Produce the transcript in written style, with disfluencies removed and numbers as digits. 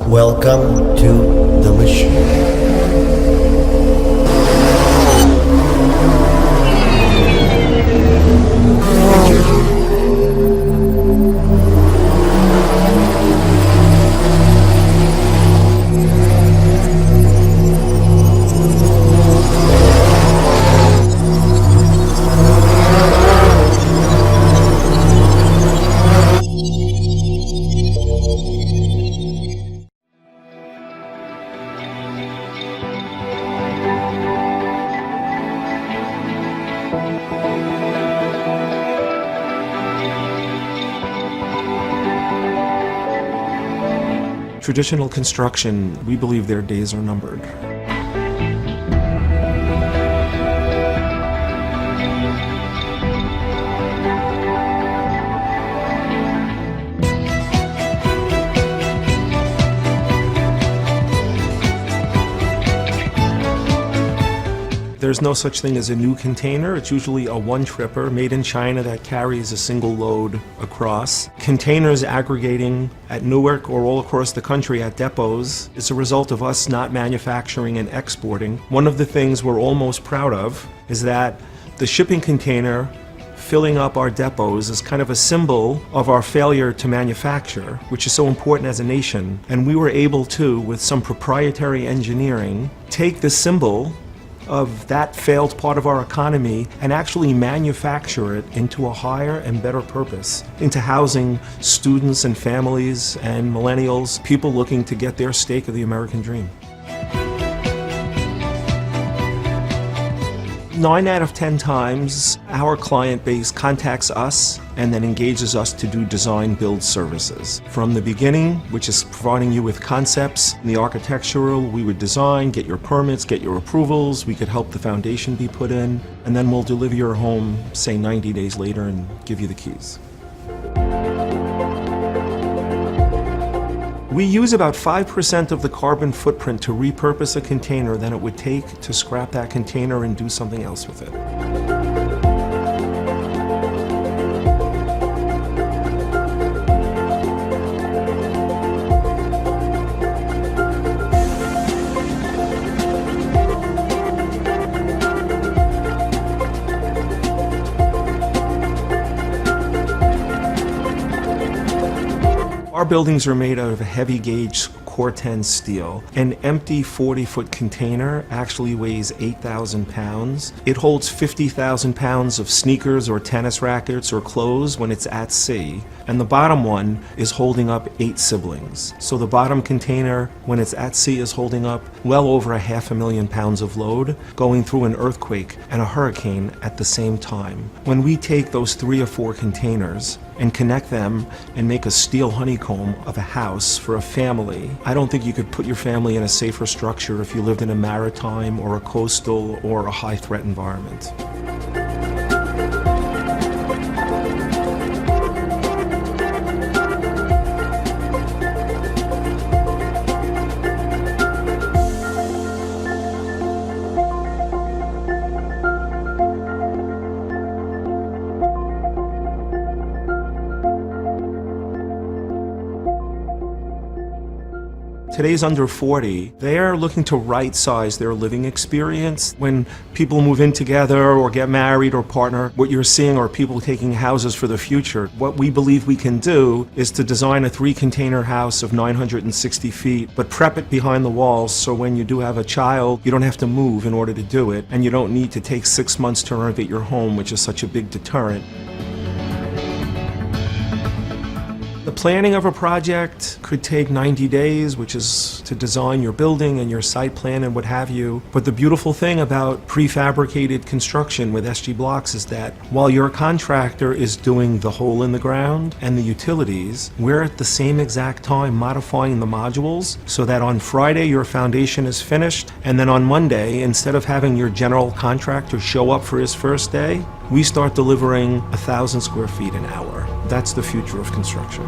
Welcome to the machine. Traditional construction, we believe their days are numbered. There's no such thing as a new container. It's usually a one-tripper made in China that carries a single load across. Containers aggregating at Newark or all across the country at depots is a result of us not manufacturing and exporting. One of the things we're almost proud of is that the shipping container filling up our depots is kind of a symbol of our failure to manufacture, which is so important as a nation. And we were able to, with some proprietary engineering, take the symbol of that failed part of our economy and actually manufacture it into a higher and better purpose, into housing students and families and millennials, people looking to get their stake of the American dream. 9 out of 10 times, our client base contacts us and then engages us to do design build services. From the beginning, which is providing you with concepts, in the architectural, we would design, get your permits, get your approvals, we could help the foundation be put in, and then we'll deliver your home, say 90 days later, and give you the keys. We use about 5% of the carbon footprint to repurpose a container than it would take to scrap that container and do something else with it. Our buildings are made out of a heavy gauge Corten steel. An empty 40-foot container actually weighs 8,000 pounds. It holds 50,000 pounds of sneakers or tennis rackets or clothes when it's at sea. And the bottom one is holding up 8 siblings. So the bottom container, when it's at sea, is holding up well over 500,000 pounds of load, going through an earthquake and a hurricane at the same time. When we take those 3 or 4 containers and connect them and make a steel honeycomb of a house for a family, I don't think you could put your family in a safer structure if you lived in a maritime or a coastal or a high-threat environment. Today's under 40, they're looking to right-size their living experience. When people move in together or get married or partner, what you're seeing are people taking houses for the future. What we believe we can do is to design a 3-container house of 960 feet, but prep it behind the walls so when you do have a child, you don't have to move in order to do it, and you don't need to take 6 months to renovate your home, which is such a big deterrent. The planning of a project could take 90 days, which is to design your building and your site plan and what have you. But the beautiful thing about prefabricated construction with SG blocks is that while your contractor is doing the hole in the ground and the utilities, we're at the same exact time modifying the modules so that on Friday your foundation is finished, and then on Monday, instead of having your general contractor show up for his first day, we start delivering 1,000 square feet an hour. That's the future of construction.